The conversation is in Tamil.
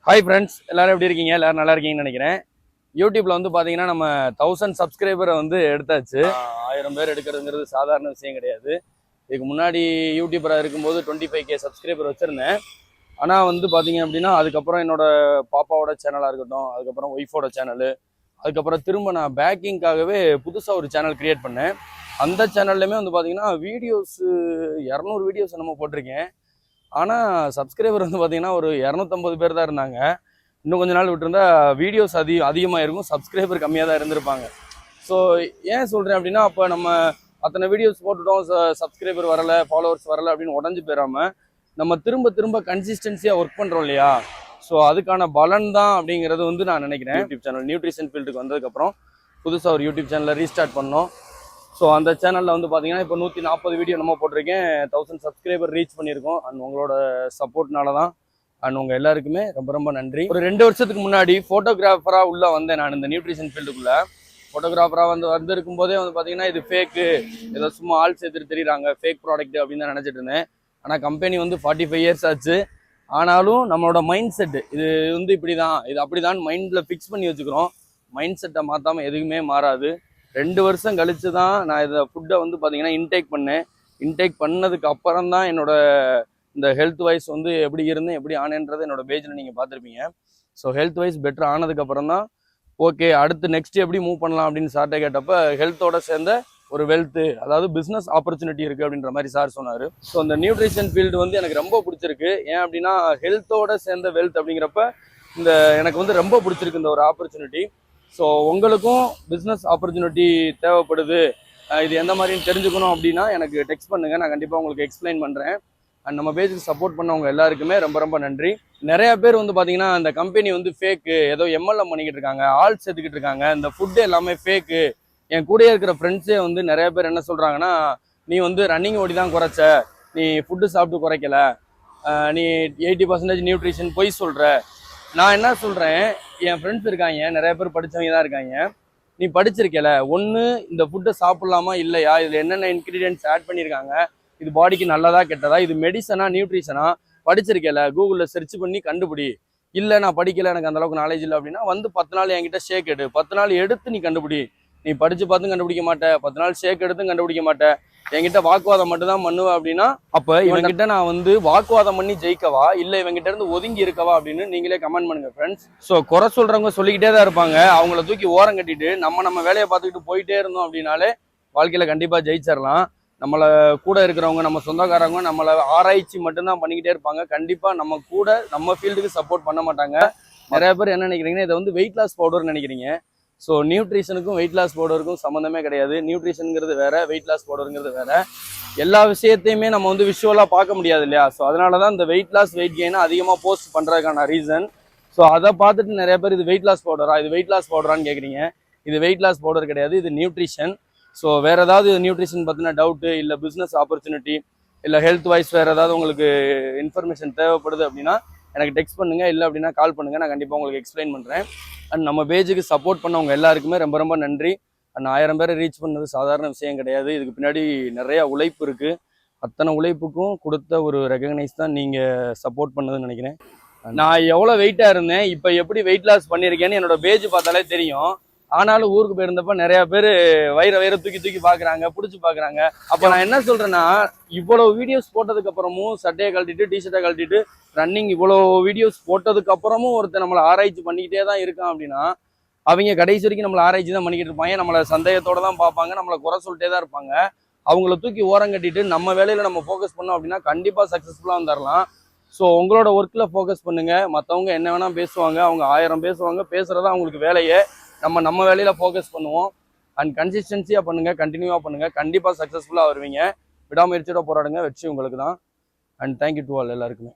ஹாய் ஃப்ரெண்ட்ஸ், எல்லாரும் எப்படி இருக்கீங்க? எல்லாரும் நல்லா இருக்கீங்கன்னு நினைக்கிறேன். யூடியூப்ல வந்து பார்த்தீங்கன்னா நம்ம 1000 சப்ஸ்கிரைபரை வந்து எடுத்தாச்சு. 1000 பேர் எடுக்கிறதுங்கிறது சாதாரண விஷயம் கிடையாது. இதுக்கு முன்னாடி யூடியூபராக இருக்கும்போது 25K சப்ஸ்கிரைபர் வச்சுருந்தேன். ஆனால் வந்து பார்த்தீங்க அப்படின்னா அதுக்கப்புறம் என்னோட பாப்பாவோட சேனலாக இருக்கட்டும், அதுக்கப்புறம் ஒய்ஃபோட சேனலு, அதுக்கப்புறம் திரும்ப நான் பேக்கிங்காகவே புதுசாக ஒரு சேனல் க்ரியேட் பண்ணேன். அந்த சேனல்லையுமே வந்து பார்த்தீங்கன்னா வீடியோஸு 200 வீடியோஸ் நம்ம போட்டிருக்கேன். ஆனால் சப்ஸ்கிரைபர் வந்து பார்த்தீங்கன்னா ஒரு 250 பேர் தான் இருந்தாங்க. இன்னும் கொஞ்ச நாள் விட்டுருந்தா வீடியோஸ் அதிகமாக இருக்கும், சப்ஸ்கிரைபர் கம்மியாக தான் இருந்திருப்பாங்க. ஸோ ஏன் சொல்கிறேன் அப்படின்னா, அப்போ நம்ம அத்தனை வீடியோஸ் போட்டுட்டோம், சப்ஸ்கிரைபர் வரலை, ஃபாலோவர்ஸ் வரலை அப்படின்னு உடஞ்சி போயிடாமல் நம்ம திரும்ப திரும்ப கன்சிஸ்டன்சியாக ஒர்க் பண்ணுறோம் இல்லையா? ஸோ அதுக்கான பலன் தான் அப்படிங்கிறது வந்து நான் நினைக்கிறேன். யூடியூப் சேனல் நியூட்ரிஷன் ஃபீல்டுக்கு வந்ததுக்கப்புறம் புதுசாக ஒரு யூடியூப் சேனலை ரீஸ்டார்ட் பண்ணோம். ஸோ அந்த சேனலில் வந்து பார்த்தீங்கன்னா இப்போ 140 வீடியோ நம்ம போட்டிருக்கேன். 1000 சப்ஸ்கிரைபர் ரீச் பண்ணியிருக்கோம். அண்ட் உங்களோட சப்போர்ட்னால தான். அண்ட் உங்கள் எல்லாருக்குமே ரொம்ப ரொம்ப நன்றி. ஒரு 2 வருஷத்துக்கு முன்னாடி ஃபோட்டோகிராஃபராக உள்ளே வந்தேன் நான் இந்த நியூட்ரிஷன் ஃபீல்டுக்குள்ளே. ஃபோட்டோகிராஃபராக வந்திருக்கும் போதே வந்து பார்த்தீங்கன்னா இது ஃபேக்கு, ஏதோ சும்மா ஆள் சேர்த்துட்டு தெரியுறாங்க, ஃபேக் ப்ராடக்ட் அப்படின்னு தான் நினச்சிட்டு இருந்தேன். ஆனால் கம்பெனி வந்து 45 இயர்ஸ் ஆச்சு. ஆனாலும் நம்மளோட மைண்ட் செட்டு இது வந்து இப்படி தான், இது அப்படி தான் மைண்டில் ஃபிக்ஸ் பண்ணி வச்சுக்கிறோம். மைண்ட் செட்டை மாற்றாமல் எதுவுமே மாறாது. 2 வருஷம் கழிச்சு தான் நான் இதை ஃபுட்டை வந்து பார்த்தீங்கன்னா இன்டேக் பண்ணேன். இன்டேக் பண்ணதுக்கு அப்புறம் தான் என்னோட இந்த ஹெல்த் வைஸ் வந்து எப்படி இருந்தேன், எப்படி ஆனேன்றது என்னோட பேஜில் நீங்கள் பார்த்துருப்பீங்க. ஸோ ஹெல்த் வைஸ் பெட்டர் ஆனதுக்கப்புறம் தான் ஓகே அடுத்து நெக்ஸ்ட் எப்படி மூவ் பண்ணலாம் அப்படின்னு சார்ட்டை கேட்டப்போ ஹெல்த்தோட சேர்ந்த ஒரு வெல்த்து, அதாவது பிஸ்னஸ் ஆப்பர்ச்சுனிட்டி இருக்குது அப்படின்ற மாதிரி சார் சொன்னார். ஸோ அந்த நியூட்ரிஷன் ஃபீல்டு வந்து எனக்கு ரொம்ப பிடிச்சிருக்கு. ஏன் அப்படின்னா ஹெல்த்தோட சேர்ந்த வெல்த் அப்படிங்கிறப்ப இந்த எனக்கு வந்து ரொம்ப பிடிச்சிருக்கு இந்த ஒரு ஆப்பர்ச்சுனிட்டி. ஸோ உங்களுக்கும் பிஸ்னஸ் ஆப்பர்ச்சுனிட்டி தேவைப்படுது, இது எந்த மாதிரின்னு தெரிஞ்சுக்கணும் அப்படின்னா எனக்கு டெக்ஸ்ட் பண்ணுங்கள், நான் கண்டிப்பாக உங்களுக்கு எக்ஸ்பிளைன் பண்ணுறேன். அண்ட் நம்ம பேஜுக்கு சப்போர்ட் பண்ணவங்க எல்லாருக்குமே ரொம்ப ரொம்ப நன்றி. நிறைய பேர் வந்து பார்த்தீங்கன்னா இந்த கம்பெனி வந்து ஃபேக்கு, ஏதோ எம்எல்எம் பண்ணிக்கிட்டு இருக்காங்க, ஆள் சேர்த்துக்கிட்டு இருக்காங்க, இந்த ஃபுட்டு எல்லாமே ஃபேக்கு. என் கூட இருக்கிற ஃப்ரெண்ட்ஸே வந்து நிறைய பேர் என்ன சொல்கிறாங்கன்னா, நீ வந்து ரன்னிங் ஓடி தான் குறைச்ச, நீ ஃபுட்டு சாப்பிட்டு குறைக்கல, நீ 80% நியூட்ரிஷன் பொய் சொல்கிற. நான் என்ன சொல்கிறேன், என் ஃப்ரெண்ட்ஸ் இருக்காங்க, நிறைய பேர் படித்தவங்க தான் இருக்காங்க. நீ படிச்சிருக்கல, ஒன்று இந்த ஃபுட்டை சாப்பிட்லாமா இல்லையா, இதில் என்னென்ன இன்க்ரீடியன்ட்ஸ் ஆட் பண்ணியிருக்காங்க, இது பாடிக்கு நல்லதா கெட்டதா, இது மெடிசனா நியூட்ரிஷனா, படிச்சிருக்கல கூகுளில் சர்ச் பண்ணி கண்டுபிடி. இல்லை நான் படிக்கலை, எனக்கு அந்தளவுக்கு நாலேஜ் இல்லை அப்படின்னா வந்து 10 நாள் என்கிட்ட ஷேக் எடு, 10 நாள் எடுத்து நீ கண்டுபிடி. நீ படித்து பார்த்தும் கண்டுபிடிக்க மாட்டேன், 10 நாள் ஷேக் எடுத்தும் கண்டுபிடிக்க மாட்டேன், என்கிட்ட வாக்குவாதம் மட்டும் தான் பண்ணுவேன் அப்படின்னா அப்போ இவங்கிட்ட நான் வந்து வாக்குவாதம் பண்ணி ஜெயிக்கவா இல்லை இவங்கிட்ட இருந்து ஒதுங்கி இருக்கவா அப்படின்னு நீங்களே கமெண்ட் பண்ணுங்க ஃப்ரெண்ட்ஸ். ஸோ குறை சொல்றவங்க சொல்லிக்கிட்டே தான் இருப்பாங்க, அவங்கள தூக்கி ஓரம் கட்டிட்டு நம்ம வேலையை பார்த்துக்கிட்டு போயிட்டே இருந்தோம் அப்படின்னாலே வாழ்க்கையில கண்டிப்பா ஜெயிச்சிடலாம். நம்மளை கூட இருக்கிறவங்க, நம்ம சொந்தக்காரங்க நம்மளை ஆராய்ச்சி மட்டும்தான் பண்ணிக்கிட்டே இருப்பாங்க. கண்டிப்பா நம்ம கூட நம்ம ஃபீல்டுக்கு சப்போர்ட் பண்ண மாட்டாங்க. நிறைய பேர் என்ன நினைக்கிறீங்கன்னா, இதை வந்து வெயிட் லாஸ் பவுடர்னு நினைக்கிறீங்க. ஸோ நியூட்ரிஷனுக்கும் வெயிட் லாஸ் பவுடருக்கும் சம்மந்தமே கிடையாது. நியூட்ரிஷனுங்கிறது வேற, வெயிட் லாஸ் பவுடருங்கிறது வேற. எல்லா விஷயத்தையுமே நம்ம வந்து விஷுவலாக பார்க்க முடியாது இல்லையா? ஸோ அதனால தான் இந்த வெயிட் லாஸ் வெயிட் கெயினை அதிகமாக போஸ்ட் பண்ணுறதுக்கான ரீசன். ஸோ அதை பார்த்துட்டு நிறைய பேர் இது வெயிட் லாஸ் பவுடரா, இது வெயிட் லாஸ் பவுடரான்னு கேட்குறீங்க. இது வெயிட் லாஸ் பவுடர் கிடையாது, இது நியூட்ரிஷன். ஸோ வேறு ஏதாவது நியூட்ரிஷன் பற்றின டவுட்டு, இல்லை பிஸ்னஸ் ஆப்பர்ச்சுனிட்டி, இல்லை ஹெல்த் வைஸ் வேறு ஏதாவது உங்களுக்கு இன்ஃபர்மேஷன் தேவைப்படுது அப்படின்னா எனக்கு டெக்ஸ்ட் பண்ணுங்கள், இல்லை அப்படின்னா கால் பண்ணுங்கள், நான் கண்டிப்பாக உங்களுக்கு எக்ஸ்பிளைன் பண்ணுறேன். அண்ட் நம்ம பேஜுக்கு சப்போர்ட் பண்ணவங்க எல்லாருக்குமே ரொம்ப ரொம்ப நன்றி. அண்ட் 1000 பேரை ரீச் பண்ணது சாதாரண விஷயம் கிடையாது. இதுக்கு பின்னாடி நிறையா உழைப்பு இருக்குது. அத்தனை உழைப்புக்கும் கொடுத்த ஒரு ரெகக்னைஸ் தான் நீங்கள் சப்போர்ட் பண்ணதுன்னு நினைக்கிறேன். நான் எவ்வளோ வெயிட்டாக இருந்தேன், இப்போ எப்படி வெயிட் லாஸ் பண்ணியிருக்கேன்னு என்னோட பேஜ் பார்த்தாலே தெரியும். ஆனாலும் ஊருக்கு போயிருந்தப்ப நிறைய பேர் வயிற தூக்கி தூக்கி பார்க்குறாங்க, பிடிச்சி பார்க்குறாங்க. அப்போ நான் என்ன சொல்கிறேன்னா, இவ்வளோ வீடியோஸ் போட்டதுக்கு அப்புறமும் சட்டையை கழட்டிட்டு டிஷர்ட்டை கழட்டிட்டு ரன்னிங் இவ்வளோ வீடியோஸ் போட்டதுக்கு அப்புறமும் ஒருத்தர் நம்மளை ஆராய்ச்சி பண்ணிக்கிட்டே தான் இருக்கான் அப்படின்னா அவங்க கடைசி வரைக்கும் நம்மளை ஆராய்ச்சி தான் பண்ணிக்கிட்டு இருப்பாங்க. நம்மளை சந்தேகத்தோடு தான் பார்ப்பாங்க, நம்மளை குறை சொல்லிட்டே தான் இருப்பாங்க. அவங்கள தூக்கி ஓரம் கட்டிட்டு நம்ம வேலையில் நம்ம ஃபோக்கஸ் பண்ணோம் அப்படின்னா கண்டிப்பாக சக்ஸஸ்ஃபுல்லாக வந்துடலாம். ஸோ உங்களோட ஒர்க்கில் ஃபோக்கஸ் பண்ணுங்கள். மற்றவங்க என்ன வேணால் பேசுவாங்க, அவங்க 1000 பேசுவாங்க, பேசுகிறதா அவங்களுக்கு வேலையே. நம்ம வேலையில் ஃபோக்கஸ் பண்ணுவோம். அண்ட் கன்சிஸ்டன்சியாக பண்ணுங்கள், கண்டினியூவாக பண்ணுங்கள், கண்டிப்பாக சக்ஸஸ்ஃபுல்லாக வருவீங்க. விடாமுயற்சியோட போராடுங்க, வெற்றி உங்களுக்கு தான். அண்ட் தேங்க்யூ டு ஆல் எல்லாருக்குமே.